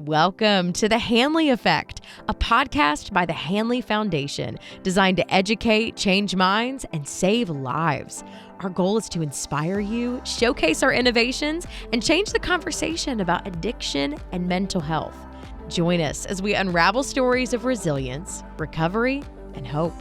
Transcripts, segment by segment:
Welcome to The Hanley Effect, a podcast by the Hanley Foundation designed to educate, change minds, and save lives. Our goal is to inspire you, showcase our innovations, and change the conversation about addiction and mental health. Join us as we unravel stories of resilience, recovery, and hope.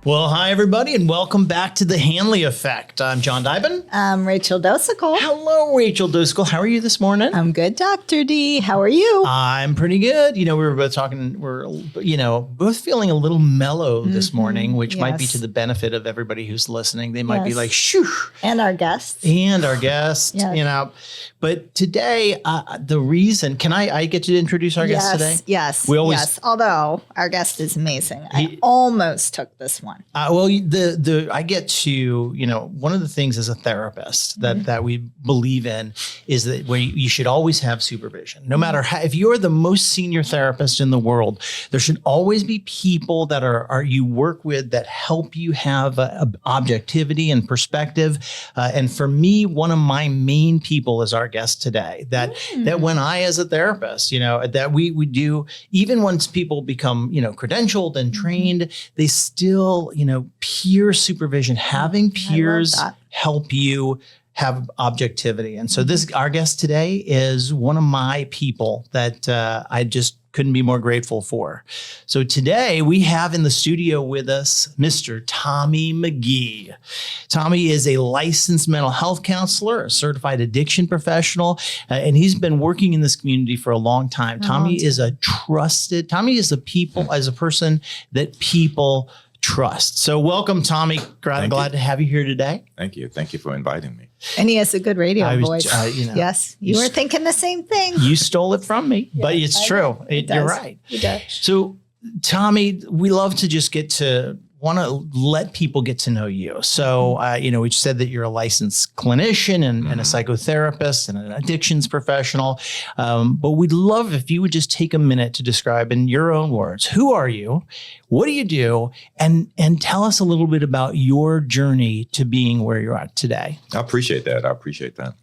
Well, hi, everybody, and welcome back to The Hanley Effect. I'm John Dybin. I'm Rachel Dosical. Hello, Rachel Dosical. How are you this morning? I'm good, Dr. D. How are you? I'm pretty good. We were both talking, we're both feeling a little mellow this morning, which might be to the benefit of everybody who's listening. They might be like, shoo. And our guests. Yes. But today, the reason, can I get you to introduce our guest today? Yes. Although our guest is amazing. I almost took this one. I get to, one of the things as a therapist that we believe in is that you should always have supervision. No matter how, if you're the most senior therapist in the world, there should always be people that are you work with that help you have objectivity and perspective. And for me, one of my main people is our guest today. That when I, as a therapist, that we do, even once people become, credentialed and trained, they still, peer supervision, having peers help you have objectivity. And so our guest today is one of my people that I just couldn't be more grateful for. So today we have in the studio with us Mr. Tommy McGee. Tommy is a licensed mental health counselor, a certified addiction professional, and he's been working in this community for a long time. Tommy is a person that people trust. So welcome, Tommy. Glad to have you here today. Thank you. Thank you for inviting me. And he has a good radio voice. Yes, you were thinking the same thing. You stole it from me, but it's true. You're right. He does. So, Tommy, we love to want to let people get to know you. So, we said that you're a licensed clinician and a psychotherapist and an addictions professional. But we'd love if you would just take a minute to describe in your own words, who are you? What do you do? And tell us a little bit about your journey to being where you're at today. I appreciate that.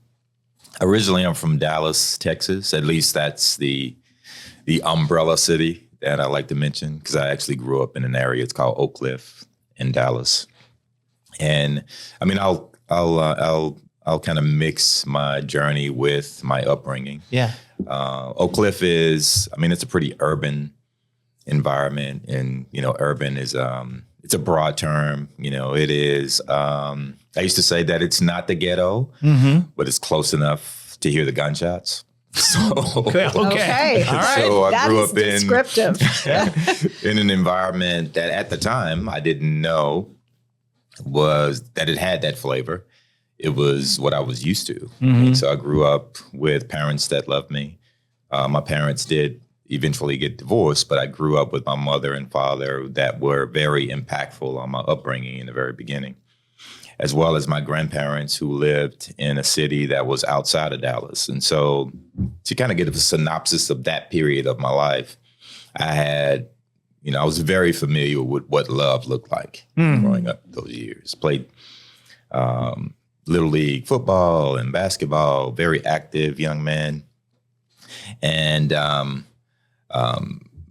Originally, I'm from Dallas, Texas. At least that's the umbrella city that I like to mention, because I actually grew up in an area. It's called Oak Cliff in Dallas. And I mean, I'll kind of mix my journey with my upbringing. Yeah. Oak Cliff it's a pretty urban environment, and, urban is, it's a broad term. It is, I used to say that it's not the ghetto, but it's close enough to hear the gunshots. So, okay. All right. So I grew up descriptive. in an environment that at the time I didn't know that it had that flavor. It was what I was used to. And so I grew up with parents that loved me. My parents did eventually get divorced, but I grew up with my mother and father that were very impactful on my upbringing in the very beginning, as well as my grandparents who lived in a city that was outside of Dallas. And so to kind of get a synopsis of that period of my life, I was very familiar with what love looked like growing up those years. Played Little League football and basketball, very active young man. And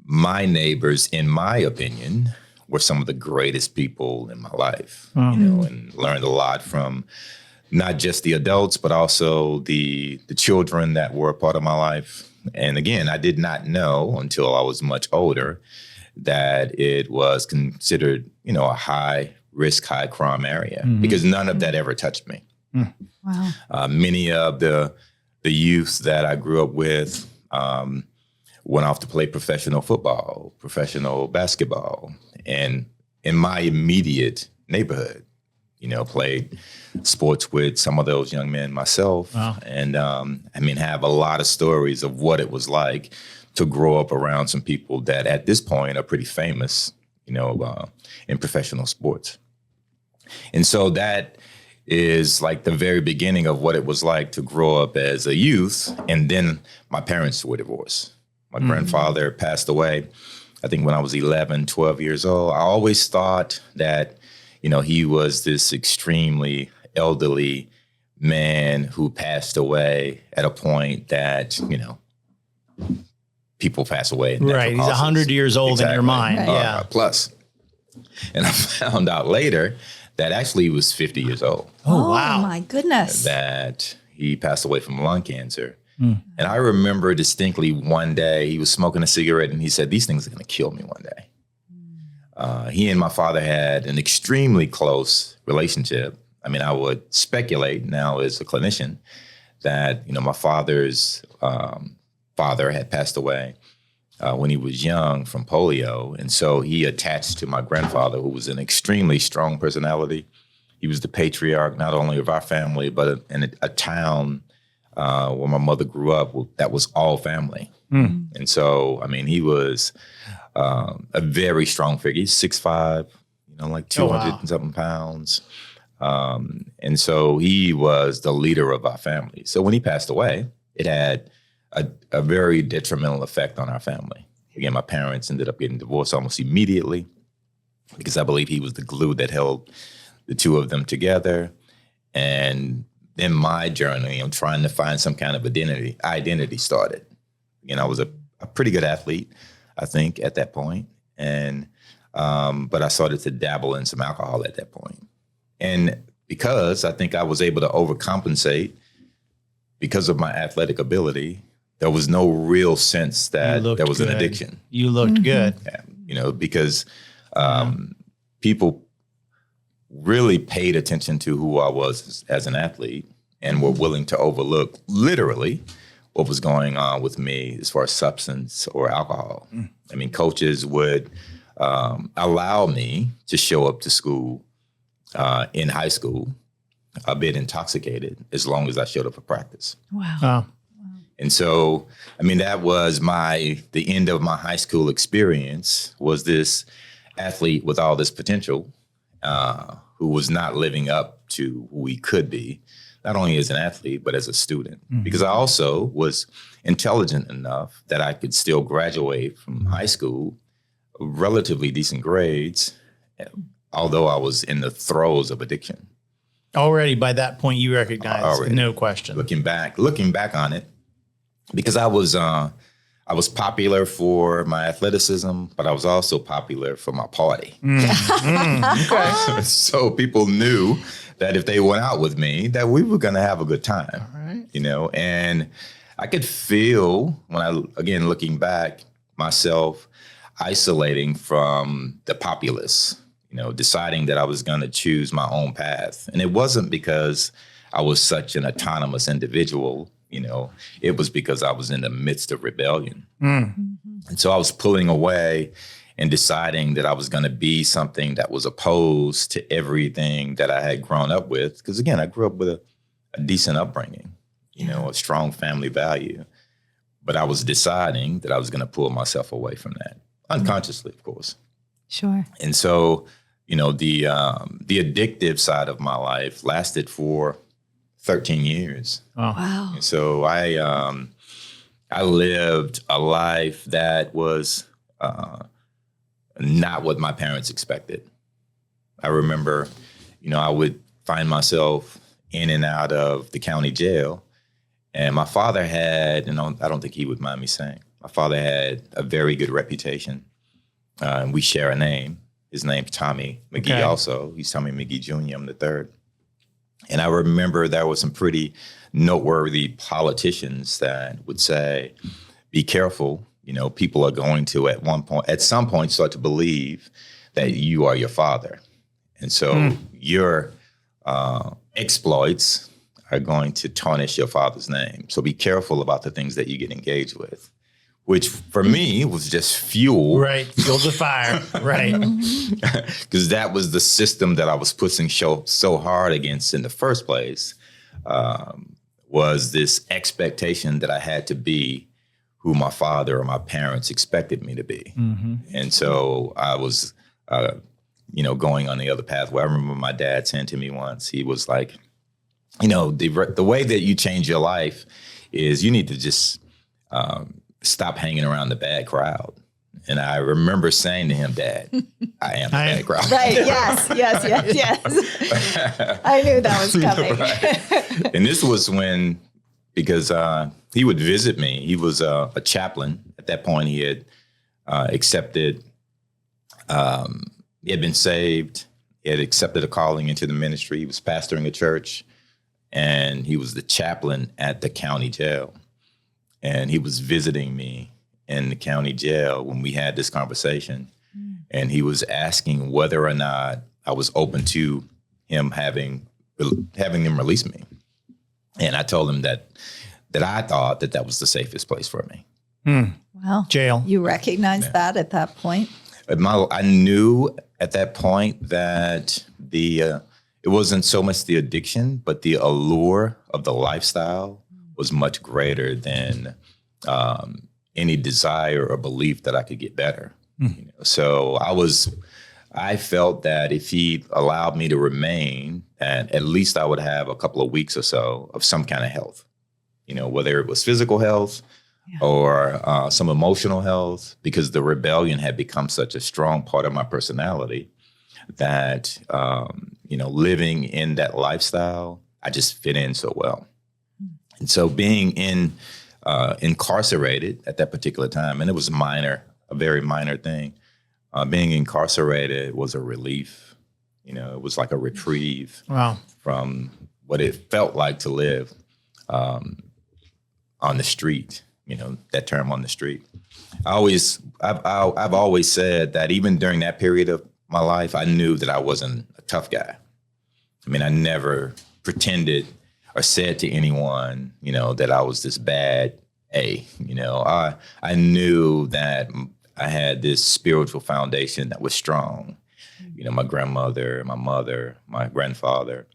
my neighbors, in my opinion, were some of the greatest people in my life, and learned a lot from not just the adults, but also the children that were a part of my life. And again, I did not know until I was much older that it was considered, a high risk, high crime area, because none of that ever touched me. Wow. Many of the youth that I grew up with went off to play professional football, professional basketball, and in my immediate neighborhood, played sports with some of those young men myself. Wow. And have a lot of stories of what it was like to grow up around some people that at this point are pretty famous, in professional sports. And so that is like the very beginning of what it was like to grow up as a youth. And then my parents were divorced. My grandfather passed away, I think when I was 11, 12 years old. I always thought that, he was this extremely elderly man who passed away at a point that, people pass away. Right. He's 100 years old in your mind. Right. Yeah. Plus. And I found out later that actually he was 50 years old. Oh, wow. My goodness. That he passed away from lung cancer. And I remember distinctly one day he was smoking a cigarette and he said, these things are going to kill me one day. He and my father had an extremely close relationship. I mean, I would speculate now as a clinician that, my father's father had passed away when he was young from polio. And so he attached to my grandfather, who was an extremely strong personality. He was the patriarch, not only of our family, but in a town where my mother grew up, that was all family. And so, I mean, he was a very strong figure. He's 6'5", like 200 and something pounds. And so he was the leader of our family. So when he passed away, it had a very detrimental effect on our family. Again, my parents ended up getting divorced almost immediately because I believe he was the glue that held the two of them together. And then my journey, I'm trying to find some kind of identity started. I was a pretty good athlete, I think, at that point. And but I started to dabble in some alcohol at that point. And because I think I was able to overcompensate because of my athletic ability, there was no real sense that there was an addiction. You looked good. Yeah, because people really paid attention to who I was as an athlete and were willing to overlook literally what was going on with me as far as substance or alcohol. I mean, coaches would allow me to show up to school in high school a bit intoxicated as long as I showed up for practice. Wow. And so, I mean, that was the end of my high school experience, was this athlete with all this potential who was not living up to who he could be, not only as an athlete, but as a student. Because I also was intelligent enough that I could still graduate from high school, relatively decent grades, although I was in the throes of addiction. Already by that point, you recognized, no question. Looking back on it, because I was popular for my athleticism, but I was also popular for my party. Okay. So people knew that if they went out with me, that we were going to have a good time. All right. And I could feel again, looking back, myself isolating from the populace, deciding that I was going to choose my own path. And it wasn't because I was such an autonomous individual. It was because I was in the midst of rebellion. And so I was pulling away and deciding that I was going to be something that was opposed to everything that I had grown up with. Because again, I grew up with a decent upbringing, a strong family value. But I was deciding that I was going to pull myself away from that, unconsciously, of course. Sure. And so, the addictive side of my life lasted for 13 years. Oh. Wow. And so I lived a life that was not what my parents expected. I remember, I would find myself in and out of the county jail. And my father had, and I don't think he would mind me saying, my father had a very good reputation. And we share a name. His name's Tommy McGee also. He's Tommy McGee Jr. I'm the third. And I remember there were some pretty noteworthy politicians that would say, be careful, people are going to at some point start to believe that you are your father. And so your exploits are going to tarnish your father's name. So be careful about the things that you get engaged with, which for me was just fuel. Right. Fuel the fire. Right. Because that was the system that I was pushing so hard against in the first place, was this expectation that I had to be who my father or my parents expected me to be. And so I was, going on the other pathway. I remember my dad saying to me once, he was like, the way that you change your life is you need to just stop hanging around the bad crowd. And I remember saying to him, Dad, I am the bad crowd. Right. Yes. I knew that was coming. Right. And this was when, because he would visit me. He was a chaplain. At that point, he had accepted, he had been saved. He had accepted a calling into the ministry. He was pastoring a church, and he was the chaplain at the county jail. And he was visiting me in the county jail when we had this conversation. And he was asking whether or not I was open to him having him release me. And I told him that I thought that was the safest place for me. Wow. Jail. You recognized that at that point? I knew at that point that it wasn't so much the addiction, but the allure of the lifestyle was much greater than any desire or belief that I could get better. So I felt that if he allowed me to remain, and at least I would have a couple of weeks or so of some kind of health, whether it was physical health or some emotional health, because the rebellion had become such a strong part of my personality that, living in that lifestyle, I just fit in so well. And so being incarcerated at that particular time, and it was a very minor thing, being incarcerated was a relief. It was like a reprieve from what it felt like to live on the street. That term, on the street. I've always said that even during that period of my life, I knew that I wasn't a tough guy. I mean, I never pretended or said to anyone, that I was this bad A. I knew that I had this spiritual foundation that was strong. My grandmother, my mother, my grandfather.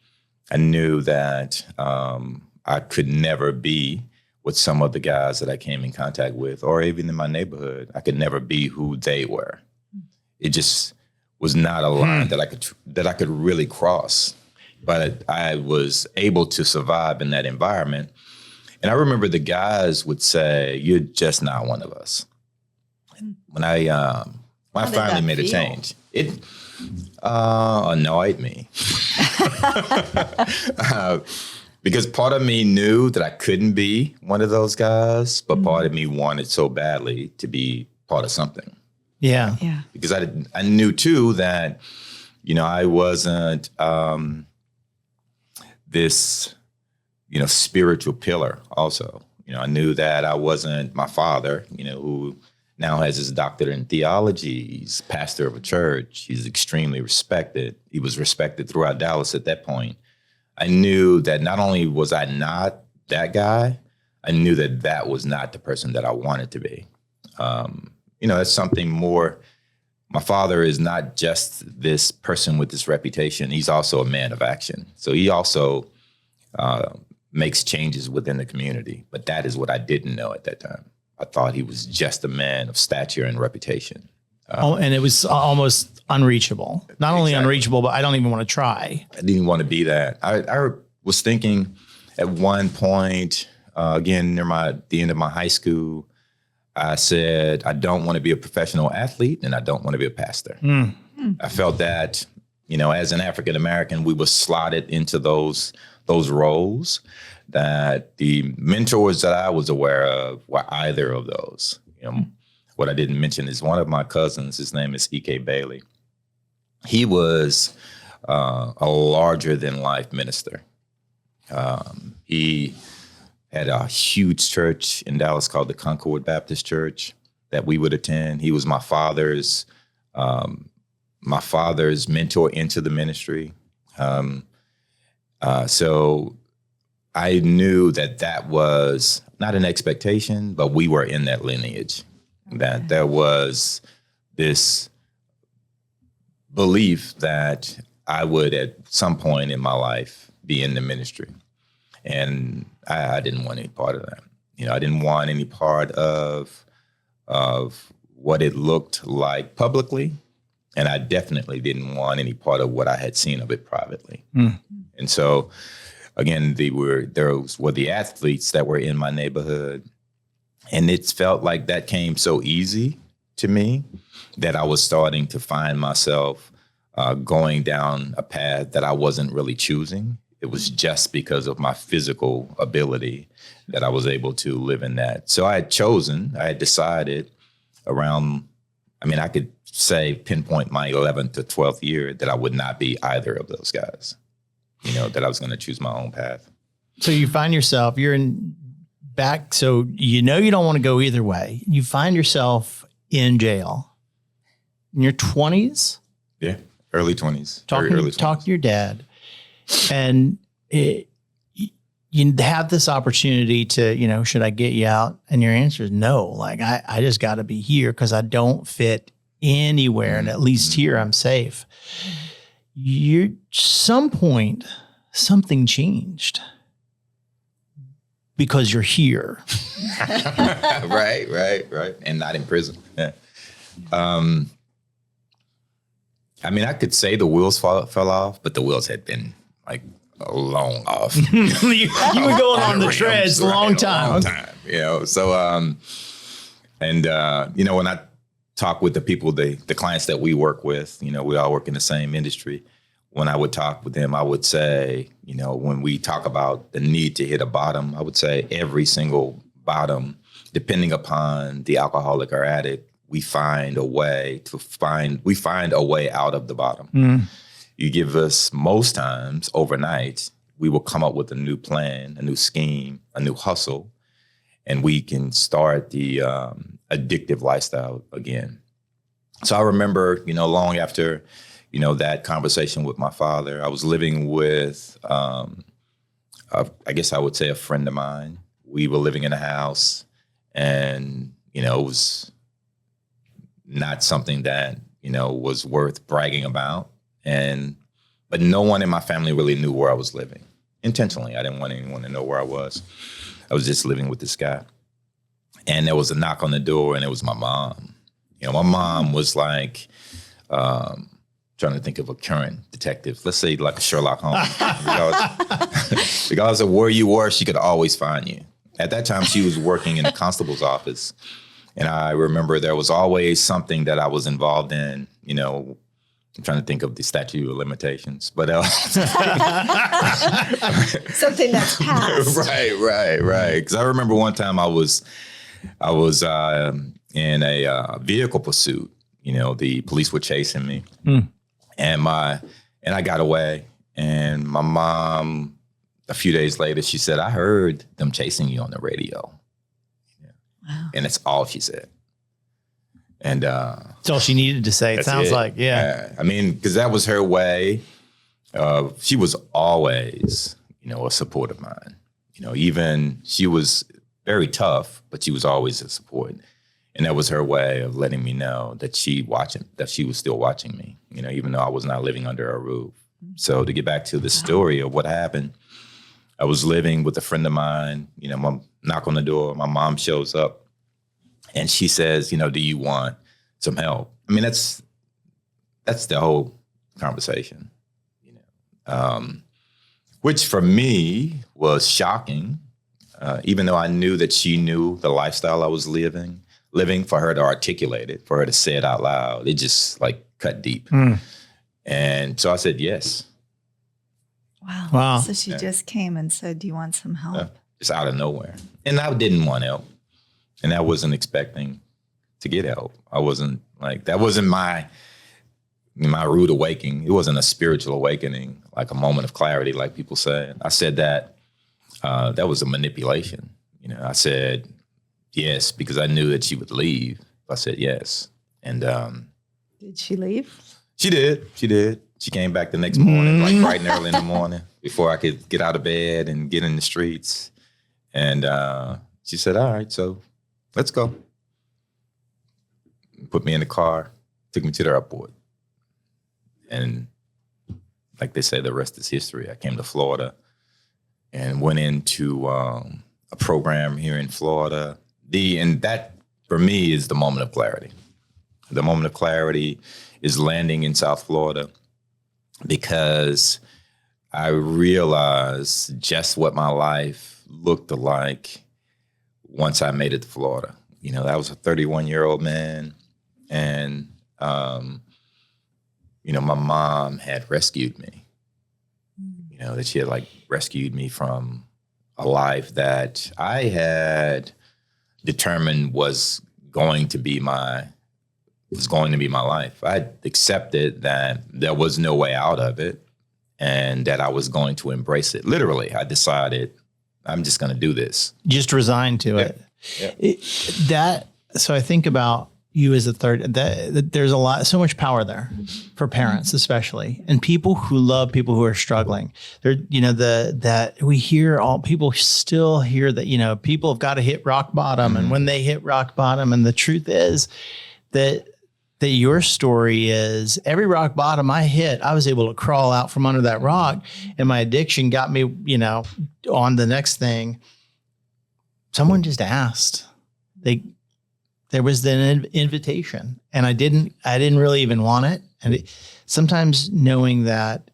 I knew that I could never be with some of the guys that I came in contact with, or even in my neighborhood. I could never be who they were. It just was not a line that I could really cross. But I was able to survive in that environment. And I remember the guys would say, "You're just not one of us." When I finally made a change, it annoyed me. Because part of me knew that I couldn't be one of those guys, but part of me wanted so badly to be part of something. Yeah. Because I knew too that, I wasn't this, spiritual pillar also. I knew that I wasn't my father, who now has his doctorate in theology. He's pastor of a church. He's extremely respected. He was respected throughout Dallas at that point. I knew that not only was I not that guy, I knew that was not the person that I wanted to be. That's something more. My father is not just this person with this reputation. He's also a man of action. So he also makes changes within the community. But that is what I didn't know at that time. I thought he was just a man of stature and reputation. And it was almost unreachable. Not only unreachable, but I don't even want to try. I didn't want to be that. I was thinking at one point, again, near the end of my high school, I said, I don't want to be a professional athlete and I don't want to be a pastor. I felt that, as an African American, we were slotted into those roles, that the mentors that I was aware of were either of those. What I didn't mention is one of my cousins, his name is E.K. Bailey. He was a larger than life minister. He had a huge church in Dallas called the Concord Baptist Church that we would attend. He was my father's mentor into the ministry. So I knew that was not an expectation, but we were in that lineage. That there was this belief that I would at some point in my life be in the ministry. And I didn't want any part of that. I didn't want any part of what it looked like publicly. And I definitely didn't want any part of what I had seen of it privately. And so, again, there were the athletes that were in my neighborhood. And it felt like that came so easy to me that I was starting to find myself going down a path that I wasn't really choosing. It was just because of my physical ability that I was able to live in that. So I had decided around, I could say pinpoint my 11th to 12th year that I would not be either of those guys, that I was going to choose my own path. So you find yourself, you're in back. So you don't want to go either way. You find yourself in jail in your 20s. Yeah. Early 20s. Talk to your dad. And you have this opportunity to, should I get you out? And your answer is no. Like, I just got to be here because I don't fit anywhere. And at least here I'm safe. Some point, something changed because you're here. Right. And not in prison. Yeah. I could say the wheels fell off, but the wheels had been like long off. you were going on the treads a long time. So, when I talk with the people, the clients that we work with, we all work in the same industry. When I would talk with them, I would say, when we talk about the need to hit a bottom, I would say every single bottom, depending upon the alcoholic or addict, we find a way out of the bottom. Mm. You give us, most times overnight, we will come up with a new plan, a new scheme, a new hustle, and we can start the addictive lifestyle again. So I remember, long after, that conversation with my father, I was living with, I guess I would say a friend of mine. We were living in a house and, it was not something that, was worth bragging about. But no one in my family really knew where I was living. Intentionally, I didn't want anyone to know where I was. I was just living with this guy. And there was a knock on the door, and it was my mom. My mom was like, trying to think of a current detective. Let's say like Sherlock Holmes. Regardless of where you were, she could always find you. At that time, she was working in the constable's office. And I remember there was always something that I was involved in, I'm trying to think of the statute of limitations, but something that's passed. Right. Because I remember one time I was in a vehicle pursuit. The police were chasing me, and I got away. And my mom, a few days later, she said, "I heard them chasing you on the radio." Wow. And that's all she said. And that's all she needed to say. It sounds like, yeah. Because that was her way. She was always, a support of mine. Even she was very tough, but she was always a support. And that was her way of letting me know that she was still watching me, even though I was not living under her roof. So to get back to the story of what happened, I was living with a friend of mine, knock on the door, my mom shows up and she says, do you want some help? That's the whole conversation, which for me was shocking, even though I knew that she knew the lifestyle I was living, for her to articulate it, for her to say it out loud, it just like cut deep. Mm. And so I said, yes. Wow. So she just came and said, do you want some help? Just out of nowhere. And I didn't want help. And I wasn't expecting to get help. I wasn't that wasn't my rude awakening. It wasn't a spiritual awakening, like a moment of clarity, like people say. I said that was a manipulation. I said yes, because I knew that she would leave. I said yes. And did she leave? She did. She came back the next morning, like bright and early in the morning, before I could get out of bed and get in the streets. And she said, all right, so let's go. Put me in the car, took me to the airport. And like they say, the rest is history. I came to Florida and went into a program here in Florida. And that, for me, is the moment of clarity. The moment of clarity is landing in South Florida, because I realized just what my life looked like once I made it to Florida. I was a 31-year-old man, and, my mom had rescued me. that she had like rescued me from a life that I had determined was going to be my life. I accepted that there was no way out of it and that I was going to embrace it. Literally, I decided I'm just going to do this. Just resigned to it. So I think about you as a third, that there's so much power there for parents, especially, and people who love people who are struggling. There, that we hear people still hear that, people have got to hit rock bottom. And when they hit rock bottom, and the truth is that your story is every rock bottom I hit, I was able to crawl out from under that rock, and my addiction got me, on the next thing. Someone just asked. There was an invitation, and I didn't really even want it. And sometimes knowing that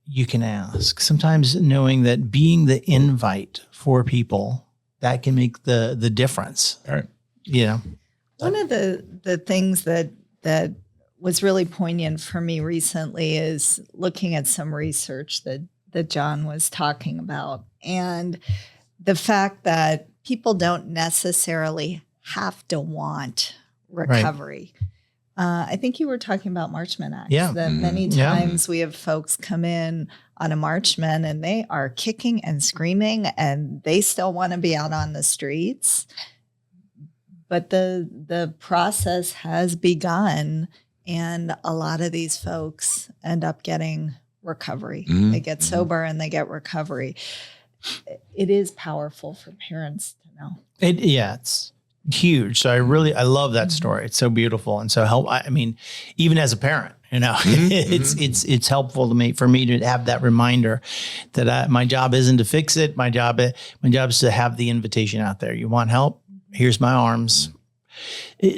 you can ask, sometimes knowing that being the invite for people, that can make the difference. All right. One of the things that was really poignant for me recently is looking at some research that John was talking about, and the fact that people don't necessarily have to want recovery. Right. I think you were talking about Marchman Acts. Yeah. That many times we have folks come in on a Marchman and they are kicking and screaming and they still want to be out on the streets. But the process has begun, and a lot of these folks end up getting recovery. They get sober and they get recovery. It is powerful for parents to know. It's huge. So I love that story. It's so beautiful and so helpful. I mean, even as a parent, it's helpful for me to have that reminder that my job isn't to fix it. My job is to have the invitation out there. You want help? Here's my arms.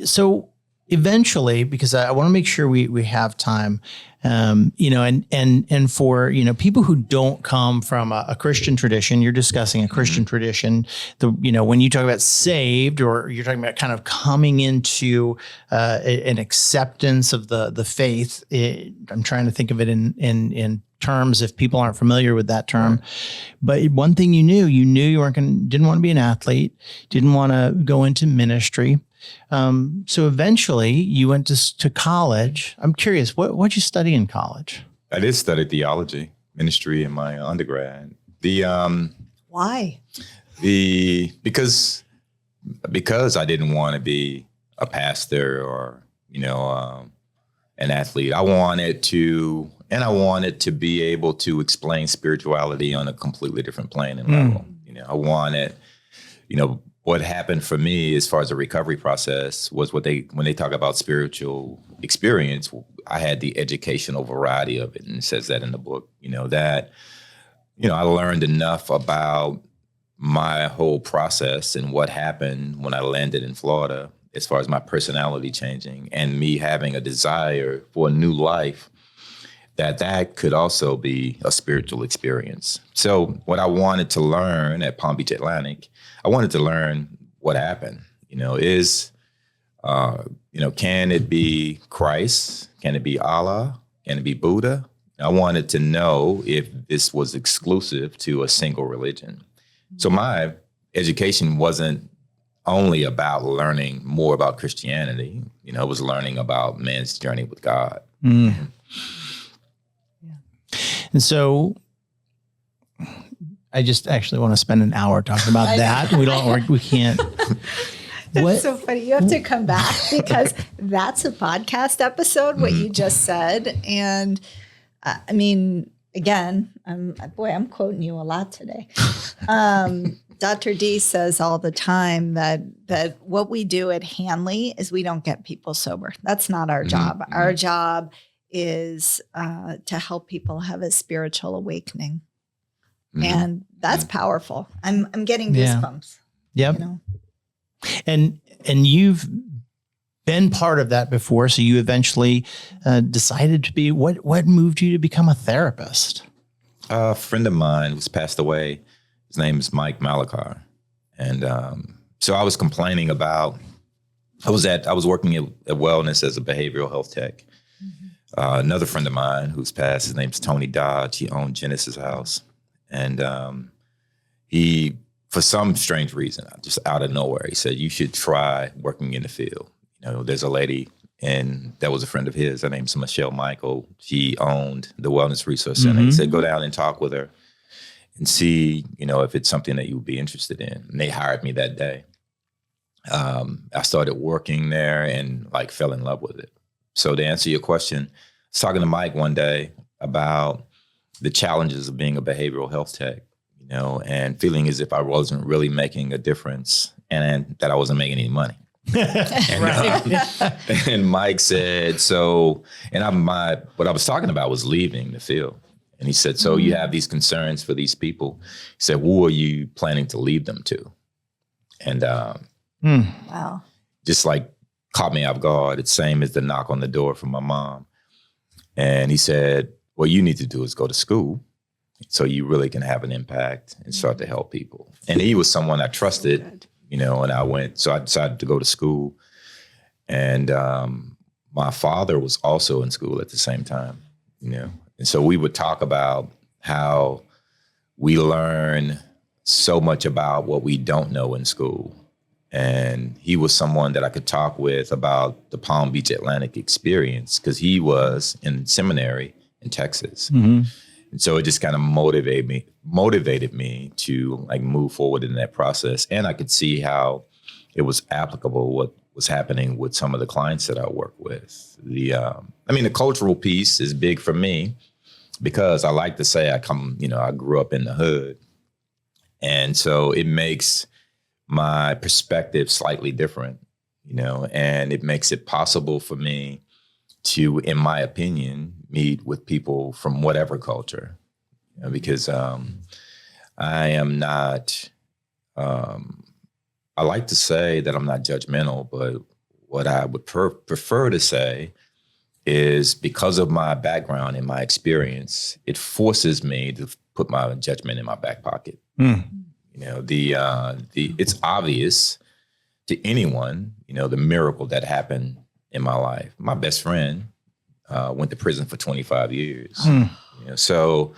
So eventually, because I want to make sure we have time, and for, people who don't come from a Christian tradition, you're discussing a Christian tradition, when you talk about saved, or you're talking about kind of coming into an acceptance of the faith. I'm trying to think of it in terms if people aren't familiar with that term. But one thing you knew you didn't want to be an athlete, didn't want to go into ministry. So eventually you went to college. I'm curious, what'd you study in college? I did study theology, ministry in my undergrad. Why? Because I didn't want to be a pastor or, an athlete. I wanted to be able to explain spirituality on a completely different plane and level. I wanted, what happened for me as far as the recovery process was when they talk about spiritual experience, I had the educational variety of it. And it says that in the book, I learned enough about my whole process and what happened when I landed in Florida as far as my personality changing and me having a desire for a new life, that could also be a spiritual experience. So what I wanted to learn at Palm Beach Atlantic, I wanted to learn what happened. Can it be Christ? Can it be Allah? Can it be Buddha? I wanted to know if this was exclusive to a single religion. So my education wasn't only about learning more about Christianity. It was learning about man's journey with God. Mm. And so I just actually want to spend an hour talking about that. We can't. That's so funny. You have to come back because that's a podcast episode, what you just said. And again, I'm quoting you a lot today. Dr. D says all the time that what we do at Hanley is we don't get people sober. That's not our job. Mm-hmm. Our job is to help people have a spiritual awakening. Mm-hmm. And that's powerful. I'm getting goosebumps. Yep. And you've been part of that before. So you eventually decided to be, what moved you to become a therapist? A friend of mine who's passed away, his name is Mike Malachar. And so I was complaining about, I was working at wellness as a behavioral health tech. Another friend of mine who's passed, his name's Tony Dodge. He owned Genesis House. And he, for some strange reason, just out of nowhere, he said, you should try working in the field. You know, there's a lady, and that was a friend of his. Her name's Michelle Michael. She owned the Wellness Resource Center. He said, go down and talk with her and see, you know, if it's something that you would be interested in. And they hired me that day. I started working there and like fell in love with it. So to answer your question, I was talking to Mike one day about the challenges of being a behavioral health tech, you know, and feeling as if I wasn't really making a difference and that I wasn't making any money. And Mike said, so, and what I was talking about was leaving the field. And he said, so you have these concerns for these people. He said, who are you planning to leave them to? And wow, just like caught me off guard. It's same as the knock on the door from my mom. And he said, what you need to do is go to school so you really can have an impact and start to help people. And he was someone I trusted, you know, and so I decided to go to school. And my father was also in school at the same time, you know. And so we would talk about how we learn so much about what we don't know in school. And he was someone that I could talk with about the Palm Beach Atlantic experience because he was in seminary in Texas. And so it just kind of motivated me to like move forward in that process. And I could see how it was applicable, what was happening with some of the clients that I work with. The cultural piece is big for me because I like to say I grew up in the hood. And so it makes my perspective slightly different, you know, and it makes it possible for me to, in my opinion, meet with people from whatever culture, you know, because I am not, I like to say that I'm not judgmental, but what I would prefer to say is because of my background and my experience, it forces me to put my judgment in my back pocket. You know, it's obvious to anyone, you know, the miracle that happened in my life. My best friend went to prison for 25 years. You know, so,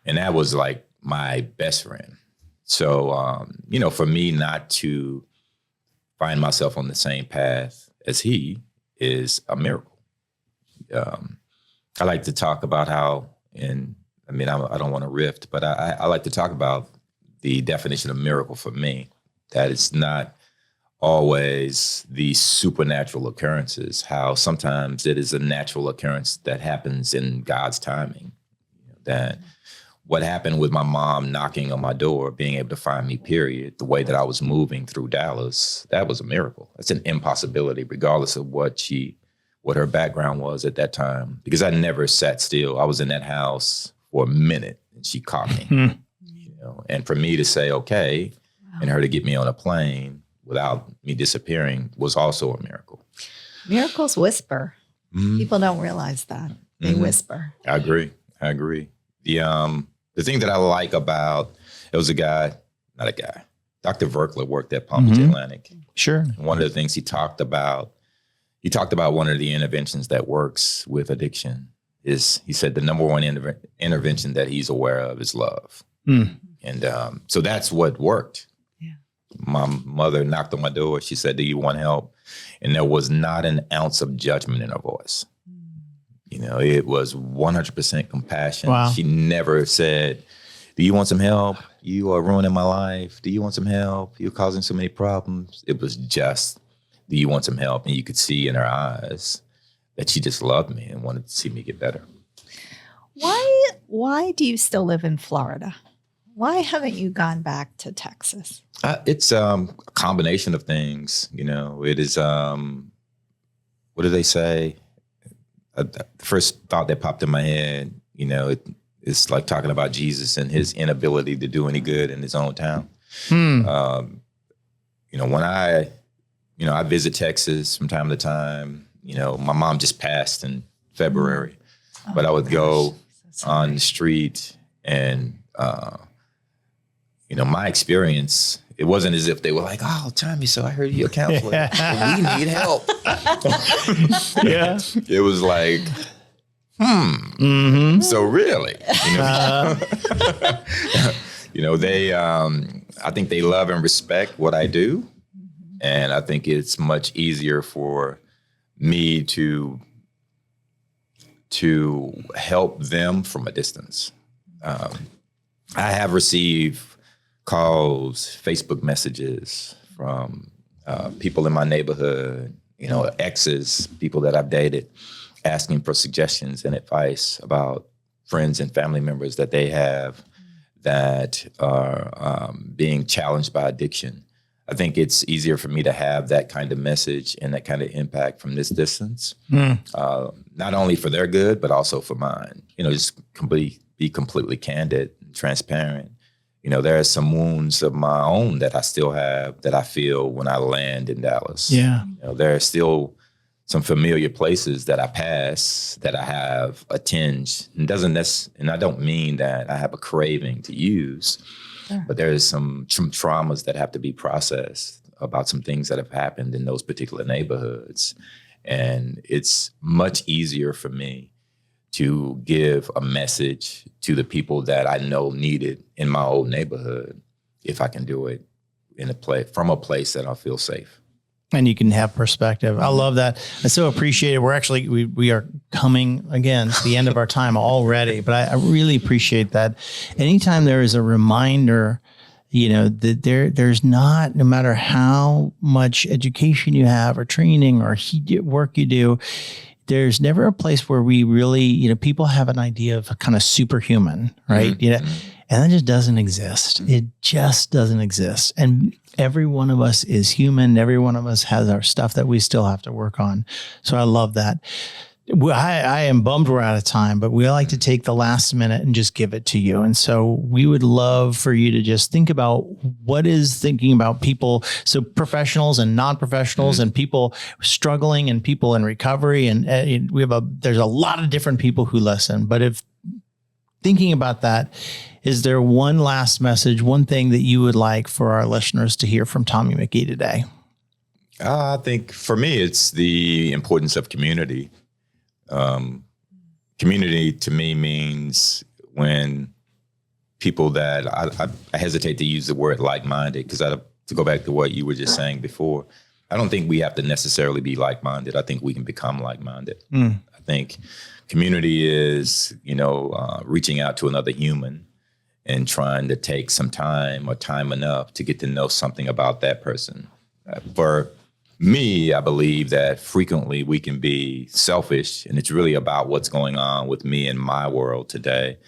and that was like my best friend. So, you know, for me not to find myself on the same path as he is a miracle. I like to talk about how, I don't want to rift, but I like to talk about the definition of miracle for me, that it's not always the supernatural occurrences, how sometimes it is a natural occurrence that happens in God's timing. You know, that what happened with my mom knocking on my door, being able to find me, period, the way that I was moving through Dallas, that was a miracle. That's an impossibility, regardless of what her background was at that time, because I never sat still. I was in that house for a minute and she caught me. And for me to say, okay, and her to get me on a plane without me disappearing was also a miracle. Miracles whisper. People don't realize that. They whisper. I agree. The thing that I like about, it was Dr. Verkler worked at Palm Beach Atlantic. Sure. And one of the things he talked about one of the interventions that works with addiction is, he said the number one intervention that he's aware of is love. And so that's what worked. Yeah. My mother knocked on my door. She said, do you want help? And there was not an ounce of judgment in her voice. You know, it was 100% compassion. Wow. She never said, do you want some help? You are ruining my life. Do you want some help? You're causing so many problems. It was just, do you want some help? And you could see in her eyes that she just loved me and wanted to see me get better. Why do you still live in Florida? Why haven't you gone back to Texas? It's a combination of things. You know, it is, what do they say? The first thought that popped in my head, you know, it's like talking about Jesus and his inability to do any good in his own town. You know, when I visit Texas from time to time. You know, my mom just passed in February, but I would go on the street and, you know, my experience, it wasn't as if they were like, oh, Tommy, so I heard you're a counselor. We need help. Yeah. It was like, So really, they, I think they love and respect what I do. And I think it's much easier for me to help them from a distance. I have received calls, Facebook messages from people in my neighborhood, exes, people that I've dated, asking for suggestions and advice about friends and family members that they have that are being challenged by addiction. I think it's easier for me to have that kind of message and that kind of impact from this distance, not only for their good, but also for mine. Just be completely candid and transparent. There are some wounds of my own that I still have that I feel when I land in Dallas. Yeah. There are still some familiar places that I pass that I have a tinge. And I don't mean that I have a craving to use, but there is some traumas that have to be processed about some things that have happened in those particular neighborhoods. And it's much easier for me to give a message to the people that I know need it in my old neighborhood if I can do it from a place that I feel safe. And you can have perspective. I love that. I so appreciate it. We're actually, we are coming again to the end of our time already, but I really appreciate that. Anytime there is a reminder, that there's not, no matter how much education you have or training or work you do, there's never a place where we really, people have an idea of a kind of superhuman, right? And that just doesn't exist. It just doesn't exist. And every one of us is human. Every one of us has our stuff that we still have to work on. So I love that. I am bummed we're out of time, but we like to take the last minute and just give it to you. And so we would love for you to just think about what is thinking about people. So professionals and non-professionals and people struggling and people in recovery. And there's a lot of different people who listen, but if thinking about that, is there one last message, one thing that you would like for our listeners to hear from Tommy McGee today? I think for me, it's the importance of community. Community to me means when people that I hesitate to use the word like-minded, because to go back to what you were just saying before, I don't think we have to necessarily be like-minded. I think we can become like-minded. I think community is, reaching out to another human and trying to take some time or time enough to get to know something about that person. For me, I believe that frequently we can be selfish, and it's really about what's going on with me in my world today,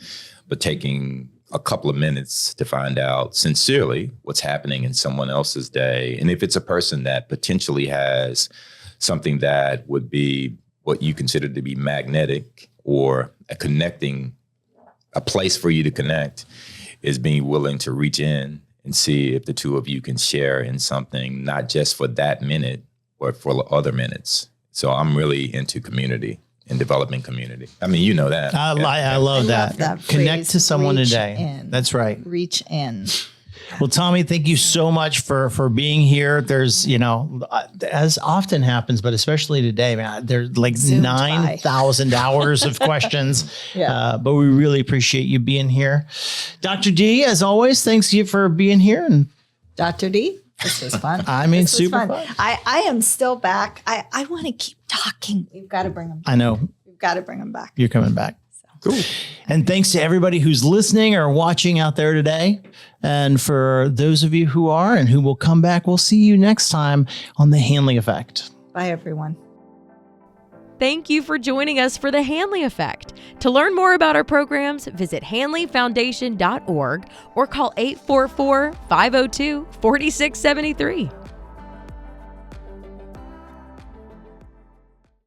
but taking a couple of minutes to find out sincerely what's happening in someone else's day. And if it's a person that potentially has something that would be what you consider to be magnetic or a place for you to connect, is being willing to reach in and see if the two of you can share in something, not just for that minute, or for other minutes. So I'm really into community and developing community. I mean, you know that. I love that. Connect phrase, to someone reach today. in. That's right. Reach in. Well, Tommy, thank you so much for being here. There's, as often happens, but especially today, man, there's like 9,000 hours of questions. But we really appreciate you being here. Dr. D, as always, thanks you for being here. And Dr. D, this was fun. I mean, super fun. I am still back. I want to keep talking. We've got to bring them back. I know. We've got to bring them back. You're coming back. Cool. And thanks to everybody who's listening or watching out there today. And for those of you who are and who will come back, we'll see you next time on The Hanley Effect. Bye, everyone. Thank you for joining us for The Hanley Effect. To learn more about our programs, visit hanleyfoundation.org or call 844-502-4673.